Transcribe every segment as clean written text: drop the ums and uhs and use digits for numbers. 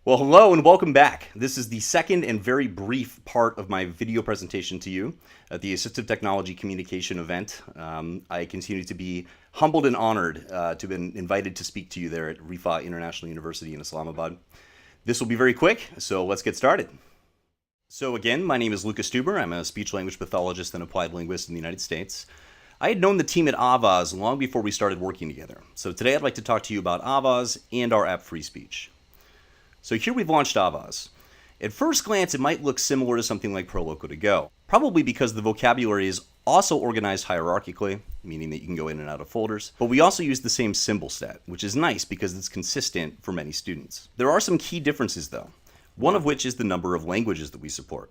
Well, hello and welcome back. This is the second and very brief part of my video presentation to you at the Assistive Technology Communication event. I continue to be humbled and honored to have been invited to speak to you there at Ripah International University in Islamabad. This will be very quick, so let's get started. So again, my name is Lucas Steuber. I'm a speech-language pathologist and applied linguist in the United States. I had known the team at Avaz long before we started working together. So today I'd like to talk to you about Avaz and our app FreeSpeech. So here we've launched Avaz. At first glance, it might look similar to something like ProLoco to Go, probably because the vocabulary is also organized hierarchically, meaning that you can go in and out of folders, but we also use the same symbol set, which is nice because it's consistent for many students. There are some key differences though, one of which is the number of languages that we support.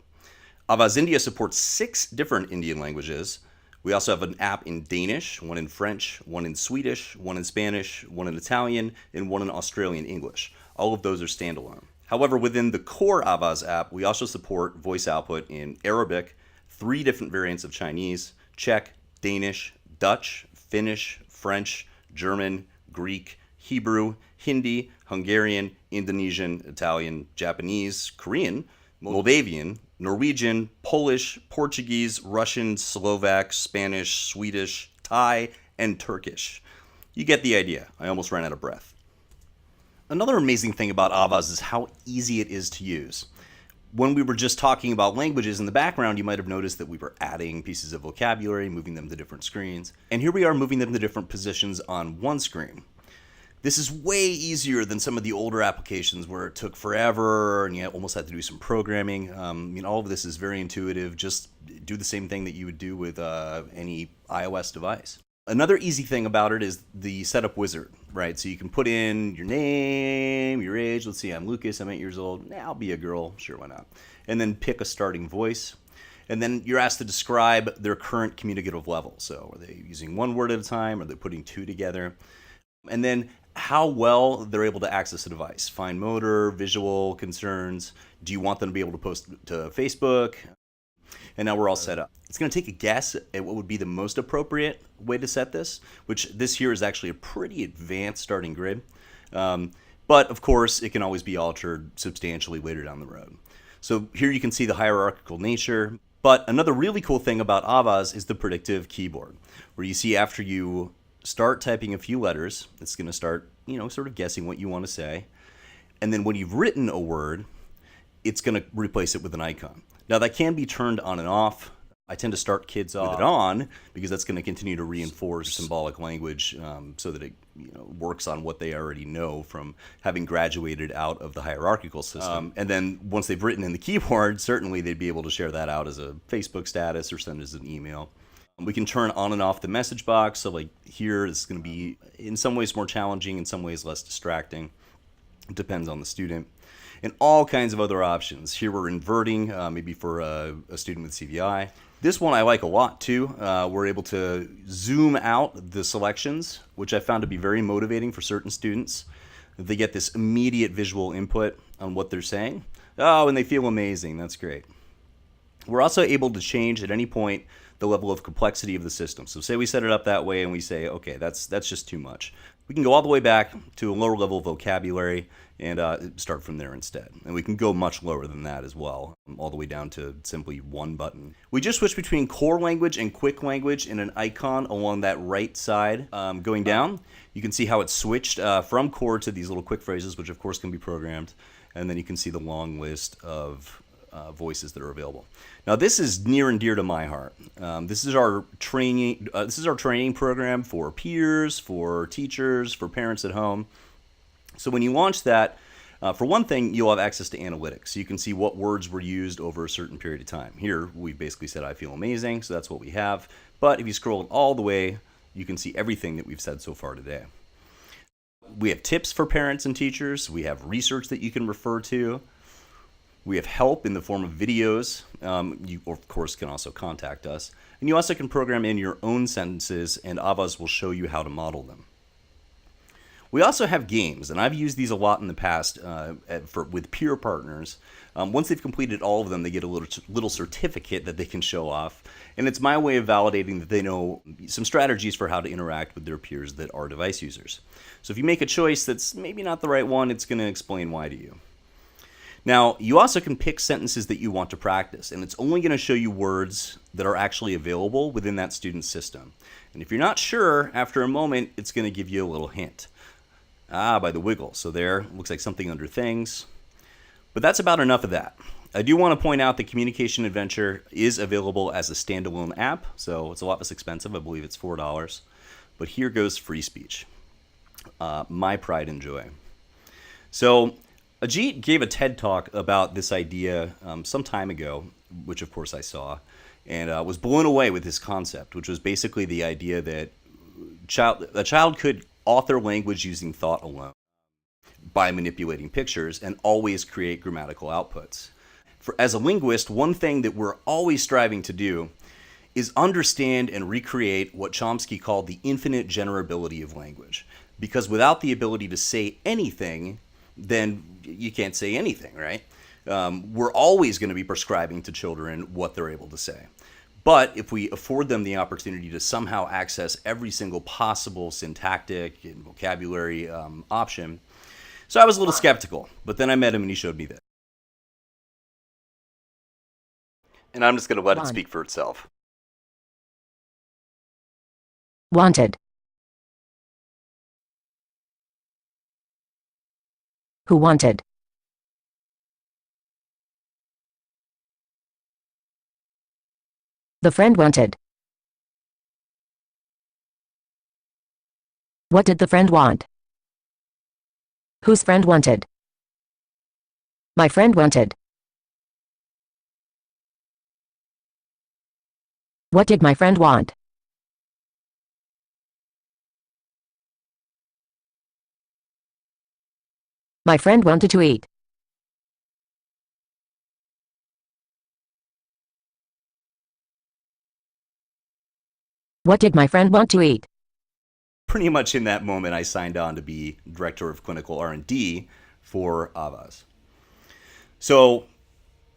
Avaz India supports 6 different Indian languages. We also have an app in Danish, one in French, one in Swedish, one in Spanish, one in Italian, and one in Australian English. All of those are standalone. However, within the core Avaz app, we also support voice output in Arabic, 3 different variants of Chinese, Czech, Danish, Dutch, Finnish, French, German, Greek, Hebrew, Hindi, Hungarian, Indonesian, Italian, Japanese, Korean, Moldavian, Norwegian, Polish, Portuguese, Russian, Slovak, Spanish, Swedish, Thai, and Turkish. You get the idea. I almost ran out of breath. Another amazing thing about Avaz is how easy it is to use. When we were just talking about languages in the background, you might have noticed that we were adding pieces of vocabulary, moving them to different screens. And here we are moving them to different positions on one screen. This is way easier than some of the older applications where it took forever and you almost had to do some programming. All of this is very intuitive. Just do the same thing that you would do with any iOS device. Another easy thing about it is the setup wizard, right? So you can put in your name, your age. Let's see, I'm Lucas, I'm 8 years old. I'll be a girl, sure, why not? And then pick a starting voice. And then you're asked to describe their current communicative level. So are they using 1 word at a time? Are they putting 2 together? And then how well they're able to access a device. Fine motor, visual concerns. Do you want them to be able to post to Facebook? And now we're all set up. It's going to take a guess at what would be the most appropriate way to set this, which this here is actually a pretty advanced starting grid. But of course, it can always be altered substantially later down the road. So here you can see the hierarchical nature. But another really cool thing about Avaz is the predictive keyboard, where you see after you start typing a few letters, it's going to start, sort of guessing what you want to say. And then when you've written a word, it's going to replace it with an icon. Now that can be turned on and off. I tend to start kids off with it on because that's going to continue to reinforce symbolic language so that it works on what they already know from having graduated out of the hierarchical system. And then once they've written in the keyboard, certainly they'd be able to share that out as a Facebook status or send as an email. We can turn on and off the message box. So like here, it's going to be in some ways more challenging, in some ways less distracting. It depends on the student. And all kinds of other options. Here we're inverting, maybe for a student with CVI. This one I like a lot too. We're able to zoom out the selections, which I found to be very motivating for certain students. They get this immediate visual input on what they're saying. Oh, and they feel amazing. That's great. We're also able to change at any point the level of complexity of the system. So say we set it up that way and we say, okay, that's just too much. We can go all the way back to a lower level vocabulary and start from there instead. And we can go much lower than that as well, all the way down to simply 1 button. We just switched between core language and quick language in an icon along that right side. Going down, you can see how it's switched from core to these little quick phrases, which of course can be programmed. And then you can see the long list of voices that are available. Now this is near and dear to my heart. This is our training. This is our training program for peers, for teachers, for parents at home. So when you launch that, for one thing, you'll have access to analytics. So you can see what words were used over a certain period of time. Here we've basically said I feel amazing, so that's what we have. But if you scroll all the way, you can see everything that we've said so far today. We have tips for parents and teachers. We have research that you can refer to. We have help in the form of videos. You, of course, can also contact us. And you also can program in your own sentences, and Avaz will show you how to model them. We also have games, and I've used these a lot in the past with peer partners. Once they've completed all of them, they get a little certificate that they can show off. And it's my way of validating that they know some strategies for how to interact with their peers that are device users. So if you make a choice that's maybe not the right one, it's going to explain why to you. Now, you also can pick sentences that you want to practice, and it's only going to show you words that are actually available within that student's system. And if you're not sure, after a moment, it's going to give you a little hint. By the wiggle. So there, looks like something under things. But that's about enough of that. I do want to point out that Communication Adventure is available as a standalone app, so it's a lot less expensive. I believe it's $4. But here goes FreeSpeech. My pride and joy. So Ajit gave a TED Talk about this idea some time ago, which of course I saw, and was blown away with his concept, which was basically the idea that a child could author language using thought alone by manipulating pictures and always create grammatical outputs. As a linguist, one thing that we're always striving to do is understand and recreate what Chomsky called the infinite generability of language. Because without the ability to say anything, then you can't say anything, right? We're always going to be prescribing to children what they're able to say. But if we afford them the opportunity to somehow access every single possible syntactic and vocabulary option. So I was a little skeptical, but then I met him and he showed me this. And I'm just going to let it speak for itself. Wanted. Who wanted? The friend wanted. What did the friend want? Whose friend wanted? My friend wanted. What did my friend want? My friend wanted to eat. What did my friend want to eat? Pretty much in that moment, I signed on to be Director of Clinical R&D for Avaz. So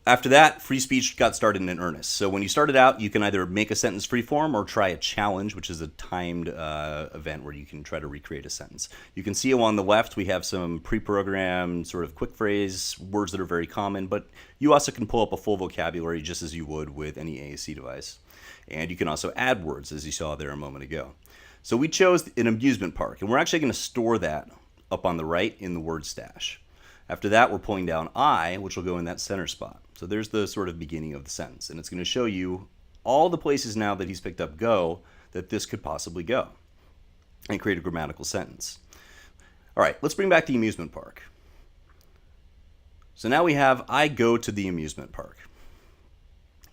after that, FreeSpeech got started in earnest. So when you started out, you can either make a sentence freeform or try a challenge, which is a timed event where you can try to recreate a sentence. You can see on the left, we have some pre-programmed sort of quick phrase words that are very common, but you also can pull up a full vocabulary just as you would with any AAC device. And you can also add words, as you saw there a moment ago. So we chose an amusement park, and we're actually going to store that up on the right in the word stash. After that, we're pulling down I, which will go in that center spot. So there's the sort of beginning of the sentence, and it's going to show you all the places now that he's picked up go that this could possibly go and create a grammatical sentence. All right, let's bring back the amusement park. So now we have I go to the amusement park.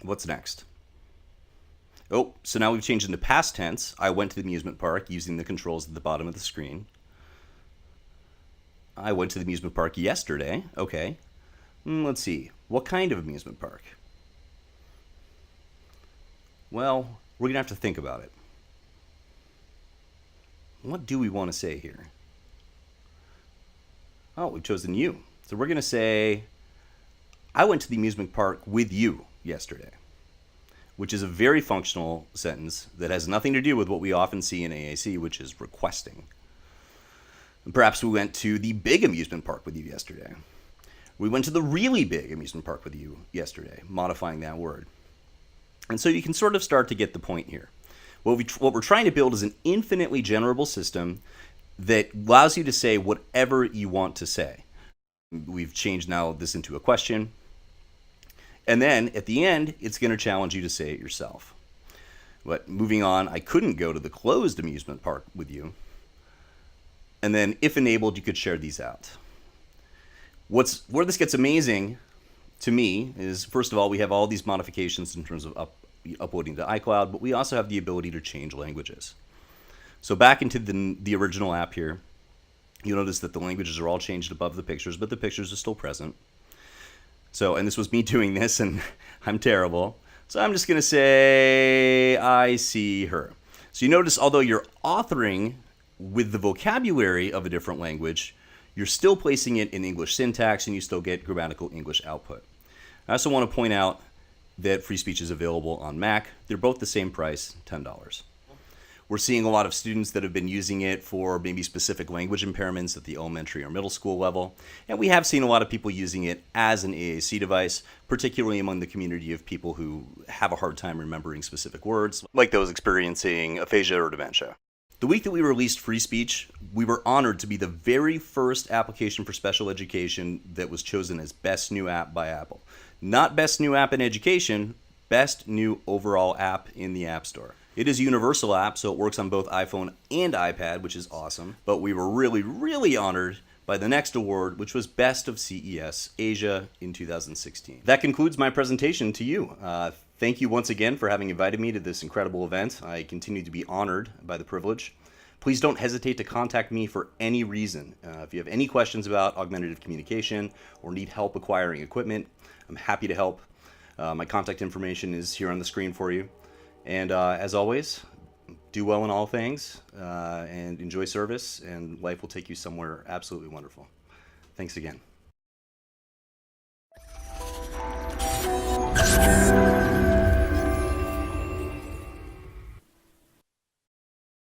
What's next? Oh, so now we've changed into past tense. I went to the amusement park using the controls at the bottom of the screen. I went to the amusement park yesterday. Okay. Let's see. What kind of amusement park? Well, we're going to have to think about it. What do we want to say here? Oh, we've chosen you. So we're going to say, I went to the amusement park with you yesterday, which is a very functional sentence that has nothing to do with what we often see in AAC, which is requesting. And perhaps we went to the big amusement park with you yesterday. We went to the really big amusement park with you yesterday, modifying that word. And so you can sort of start to get the point here. What we're trying to build is an infinitely generable system that allows you to say whatever you want to say. We've changed now this into a question. And then at the end, it's going to challenge you to say it yourself. But moving on, I couldn't go to the closed amusement park with you. And then if enabled, you could share these out. Where this gets amazing to me is, first of all, we have all these modifications in terms of uploading to iCloud, but we also have the ability to change languages. So back into the original app here, you'll notice that the languages are all changed above the pictures, but the pictures are still present. So, and this was me doing this, and I'm terrible. So I'm just going to say, I see her. So you notice, although you're authoring with the vocabulary of a different language, you're still placing it in English syntax, and you still get grammatical English output. I also want to point out that FreeSpeech is available on Mac. They're both the same price, $10. We're seeing a lot of students that have been using it for maybe specific language impairments at the elementary or middle school level. And we have seen a lot of people using it as an AAC device, particularly among the community of people who have a hard time remembering specific words, like those experiencing aphasia or dementia. The week that we released FreeSpeech, we were honored to be the very first application for special education that was chosen as Best New App by Apple. Not Best New App in Education, Best New Overall App in the App Store. It is a universal app, so it works on both iPhone and iPad, which is awesome. But we were really, really honored by the next award, which was Best of CES Asia in 2016. That concludes my presentation to you. Thank you once again for having invited me to this incredible event. I continue to be honored by the privilege. Please don't hesitate to contact me for any reason. If you have any questions about augmentative communication or need help acquiring equipment, I'm happy to help. My contact information is here on the screen for you. And as always, do well in all things and enjoy service, and life will take you somewhere absolutely wonderful. Thanks again.